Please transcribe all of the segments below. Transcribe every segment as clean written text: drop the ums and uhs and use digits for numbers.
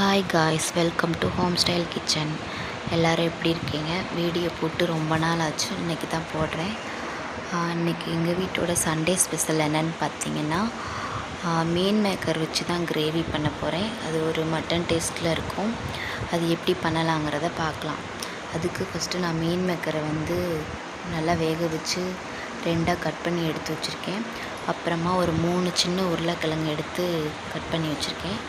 Hi guys, welcome to home style kitchen. எல்லோரும் எப்படி இருக்கீங்க? வீடியோ போட்டு ரொம்ப நாள் ஆச்சு, இன்றைக்கி தான் போடுறேன். இன்றைக்கி எங்கள் வீட்டோட சண்டே ஸ்பெஷல் என்னென்னு பார்த்தீங்கன்னா, மீன் மேக்கர் வச்சு தான் கிரேவி பண்ண போகிறேன். அது ஒரு மட்டன் டேஸ்ட்டில் இருக்கும். அது எப்படி பண்ணலாங்கிறத பார்க்கலாம். அதுக்கு ஃபஸ்ட்டு நான் மீன் மேக்கரை நல்லா வேக வச்சு 2ஆக கட் பண்ணி எடுத்து வச்சுருக்கேன். அப்புறமா ஒரு 3 சின்ன உருளைக்கிழங்கு எடுத்து கட் பண்ணி வச்சுருக்கேன்.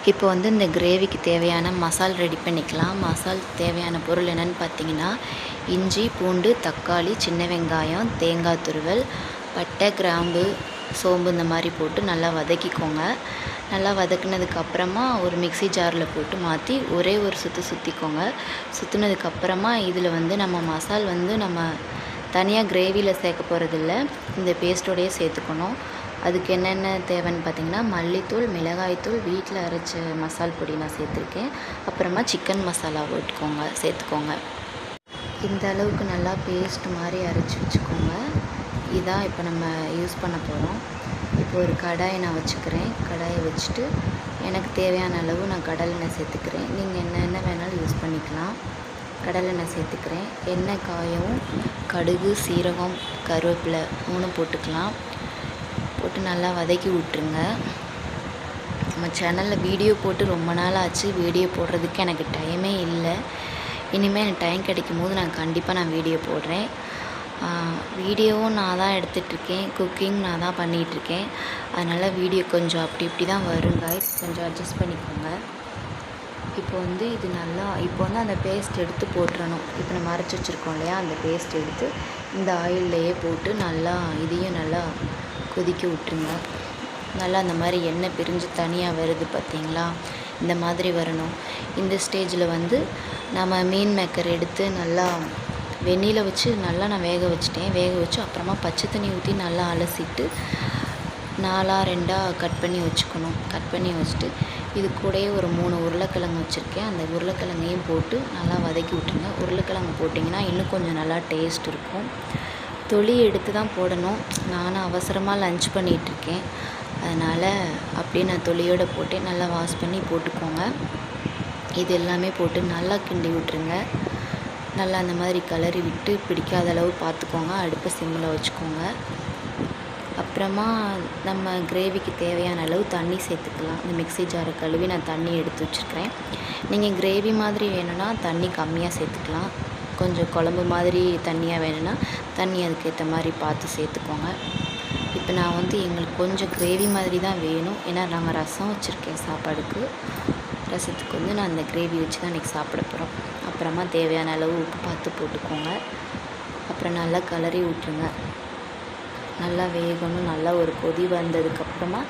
இப்போ இந்த கிரேவிக்கு தேவையான மசால் ரெடி பண்ணிக்கலாம். மசால் தேவையான பொருள் என்னென்னு பார்த்தீங்கன்னா, இஞ்சி, பூண்டு, தக்காளி, சின்ன வெங்காயம், தேங்காய் துருவல், பட்டை, கிராம்பு, சோம்பு இந்த மாதிரி போட்டு நல்லா வதக்கிக்கோங்க. நல்லா வதக்குனதுக்கப்புறமா ஒரு மிக்ஸி ஜாரில் போட்டு மாற்றி ஒரே ஒரு சுற்றிக்கோங்க. சுற்றுனதுக்கப்புறமா இதில் நம்ம மசால் நம்ம தனியாக கிரேவியில் சேர்க்க போகிறதில்ல, இந்த பேஸ்ட்டோடையே சேர்த்துக்கணும். அதுக்கு என்னென்ன தேவைன்னு பார்த்திங்கன்னா, மல்லித்தூள், மிளகாய்த்தூள், வீட்டில் அரைச்ச மசால் பொடி நான் சேர்த்துருக்கேன். அப்புறமா சிக்கன் மசாலா சேர்த்துக்கோங்க. இந்த அளவுக்கு நல்லா பேஸ்ட் மாதிரி அரைச்சி வச்சுக்கோங்க. இதான் இப்போ நம்ம யூஸ் பண்ண போகிறோம். இப்போ ஒரு கடாயை நான் வச்சுக்கிறேன். கடாயை வச்சுட்டு எனக்கு தேவையான அளவு நான் கடலெண்ணெய் சேர்த்துக்கிறேன். நீங்கள் என்னென்ன வேணாலும் யூஸ் பண்ணிக்கலாம். கடலெண்ணெய் சேர்த்துக்கிறேன். எண்ணெய் காயவும் கடுகு, சீரகம், கருவேப்பிலை 3 போட்டுக்கலாம். போட்டு நல்லா வதக்கி விட்டுருங்க. நம்ம சேனலில் வீடியோ போட்டு ரொம்ப நாள் ஆச்சு. வீடியோ போடுறதுக்கு எனக்கு டைமே இல்லை. இனிமேல் எனக்கு டைம் கிடைக்கும் போது நான் கண்டிப்பாக வீடியோ போடுறேன். வீடியோவும் நான் தான் எடுத்துகிட்ருக்கேன், குக்கிங் நான் தான் பண்ணிகிட்ருக்கேன். அதனால் வீடியோ கொஞ்சம் அப்படி இப்படி தான் வரும் காய்ஸ், கொஞ்சம் அட்ஜஸ்ட் பண்ணிக்கோங்க. இப்போ இது நல்லா அந்த பேஸ்ட் எடுத்து போட்டுறணும். இப்போ நம்ம அரைச்சி வச்சுருக்கோம் இல்லையா, அந்த பேஸ்ட் எடுத்து இந்த ஆயில்லையே போட்டு நல்லா இதையும் நல்லா கொதிக்க விட்டுருங்க. நல்லா அந்த மாதிரி எண்ணெய் பிரிஞ்சு தனியாக வருது பார்த்திங்களா, இந்த மாதிரி வரணும். இந்த ஸ்டேஜில் நம்ம மீன் மேக்கர் எடுத்து நல்லா வெந்நீரில் வச்சு நல்லா நான் வேக வச்சு அப்புறமா பச்சை தண்ணி ஊற்றி நல்லா அலசிட்டு 2ஆக கட் பண்ணி வச்சுக்கணும். கட் பண்ணி வச்சுட்டு இது கூடயே ஒரு 3 உருளைக்கிழங்கு வச்சுருக்கேன். அந்த உருளைக்கிழங்கையும் போட்டு நல்லா வதக்கி விட்டுருங்க. உருளைக்கிழங்கு போட்டிங்கன்னா இன்னும் கொஞ்சம் நல்லா டேஸ்ட் இருக்கும். தொளி எடுத்து தான் போடணும். நானும் அவசரமாக லன்ச் பண்ணிகிட்ருக்கேன், அதனால் அப்படியே நான் தொளியோடு போட்டு நல்லா வாஷ் பண்ணி போட்டுக்கோங்க. இது எல்லாமே போட்டு நல்லா கிண்டி விட்டுருங்க. நல்லா அந்த மாதிரி கிளறி விட்டு பிடிக்காத அளவு பார்த்துக்கோங்க. அடுப்பை சிம்மில் வச்சுக்கோங்க. அப்புறமா நம்ம கிரேவிக்கு தேவையான அளவு தண்ணி சேர்த்துக்கலாம். இந்த மிக்ஸி ஜாரை கழுவி நான் தண்ணி எடுத்து வச்சுருக்கிறேன். நீங்கள் கிரேவி மாதிரி வேணும்னா தண்ணி கம்மியாக சேர்த்துக்கலாம். கொஞ்சம் குழம்பு மாதிரி தண்ணியாக வேணும்னா தண்ணி அதுக்கேற்ற மாதிரி பார்த்து சேர்த்துக்கோங்க. இப்போ நான் எங்களுக்கு கொஞ்சம் கிரேவி மாதிரி தான் வேணும். ஏன்னா நாங்கள் ரசம் வச்சுருக்கேன் சாப்பாடுக்கு. ரசத்துக்கு நான் அந்த கிரேவி வச்சு தான் இன்றைக்கி சாப்பிட போகிறோம். அப்புறமா தேவையான அளவு உப்பு பார்த்து போட்டுக்கோங்க. அப்புறம் நல்லா கிளறி விட்டுருங்க. நல்லா வேகணும். நல்லா ஒரு கொதி வந்ததுக்கப்புறமா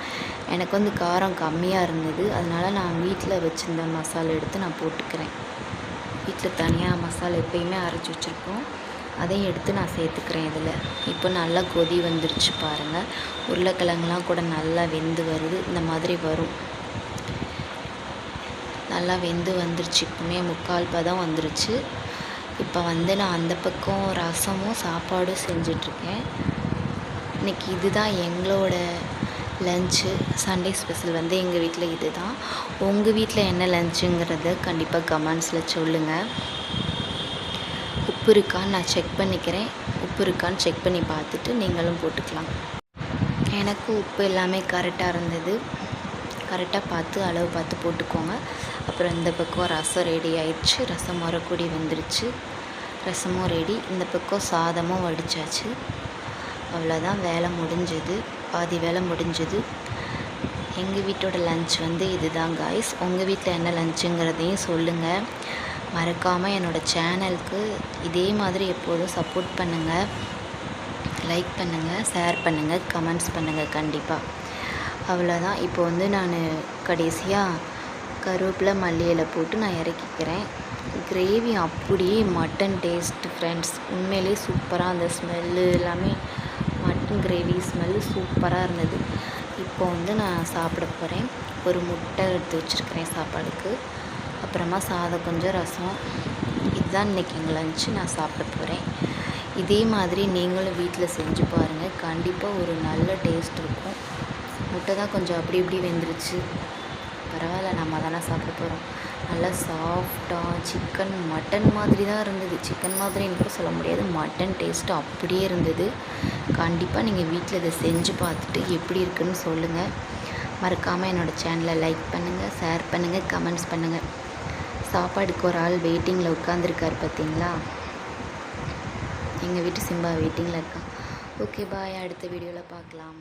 எனக்கு காரம் கம்மியாக இருந்தது, அதனால் நான் வீட்டில் வச்சுருந்த மசாலா எடுத்து நான் போட்டுக்கிறேன். வீட்டில் தனியாக மசாலா எப்பயுமே அரைச்சி வச்சுருப்போம், அதையும் எடுத்து நான் சேர்த்துக்கிறேன் இதில். இப்போ நல்லா கொதி வந்துருச்சு பாருங்கள். உருளைக்கிழங்குலாம் கூட நல்லா வெந்து வருது. இந்த மாதிரி வரும். நல்லா வெந்து வந்துருச்சு. இப்போமே 3/4 பதம் வந்துருச்சு. இப்போ நான் அந்த பக்கம் ரசமும் சாப்பாடும் செஞ்சிட்ருக்கேன். இன்றைக்கி இதுதான் எங்களோட லன்ச்சு. சண்டே ஸ்பெஷல் எங்கள் வீட்டில் இது தான். உங்கள் வீட்டில் என்ன லன்ச்சுங்கிறத கண்டிப்பாக கமெண்ட்ஸில் சொல்லுங்கள். உப்பு இருக்கான்னு நான் செக் பண்ணிக்கிறேன். உப்பு இருக்கான்னு செக் பண்ணி பார்த்துட்டு நீங்களும் போட்டுக்கலாம். எனக்கு உப்பு எல்லாமே கரெக்டாக இருந்தது. கரெக்டாக பார்த்து அளவு பார்த்து போட்டுக்கோங்க. அப்புறம் இந்த பக்கம் ரசம் ரெடி ஆயிடுச்சு. ரசம் மரக்கூடி வந்துருச்சு. ரசமும் ரெடி. இந்த பக்கம் சாதமும் வடித்தாச்சு. அவ்வளோதான், வேலை முடிஞ்சது. பாதி வேலை முடிஞ்சது. எங்கள் வீட்டோட லன்ச் இது தான் காய்ஸ். உங்கள் வீட்டில் என்ன லன்ச்சுங்கிறதையும் சொல்லுங்கள். மறக்காமல் என்னோடய சேனலுக்கு இதே மாதிரி எப்போதும் சப்போர்ட் பண்ணுங்கள். லைக் பண்ணுங்கள், ஷேர் பண்ணுங்கள், கமெண்ட்ஸ் பண்ணுங்கள் கண்டிப்பாக. அவ்வளோதான். இப்போ நான் கடைசியாக கருவேப்பிலை, மல்லி இலை போட்டு நான் இறக்கிக்கிறேன். கிரேவி அப்படியே மட்டன் டேஸ்ட் ஃப்ரெண்ட்ஸ். உண்மையிலே சூப்பராக அந்த ஸ்மெல்லு எல்லாமே மட்டன் கிரேவி ஸ்மெல்லு சூப்பராக இருந்தது. இப்போ நான் சாப்பிட போகிறேன். ஒரு முட்டை எடுத்து வச்சுருக்கிறேன் சாப்பாடுக்கு. அப்புறமா சாதம் கொஞ்சம், ரசம். இதுதான் இன்றைக்கி எங்கள் லன்ச்சு. நான் சாப்பிட போகிறேன். இதே மாதிரி நீங்களும் வீட்டில் செஞ்சு பாருங்கள். கண்டிப்பாக ஒரு நல்ல டேஸ்ட் இருக்கும். முட்டை தான் கொஞ்சம் அப்படி இப்படி வெந்துருச்சு. பரவாயில்ல, நம்ம தானே சாப்பிட போகிறோம். நல்லா சாஃப்டாக சிக்கன் மட்டன் மாதிரி தான் இருந்தது. சிக்கன் மாதிரின்னு கூட சொல்ல முடியாது, மட்டன் டேஸ்ட்டு அப்படியே இருந்தது. கண்டிப்பாக நீங்கள் வீட்டில் இதை செஞ்சு பார்த்துட்டு எப்படி இருக்குன்னு சொல்லுங்கள். மறக்காமல் என்னோடய சேனலை லைக் பண்ணுங்கள், ஷேர் பண்ணுங்கள், கமெண்ட்ஸ் பண்ணுங்கள். சாப்பாடுக்கு ஒரு ஆள் வெயிட்டிங்கில் உட்காந்துருக்காரு பார்த்தீங்களா? எங்கள் வீட்டு சிம்பா வெயிட்டிங்கில் இருக்கான். ஓகே பாய், அடுத்த வீடியோவில் பார்க்கலாம்.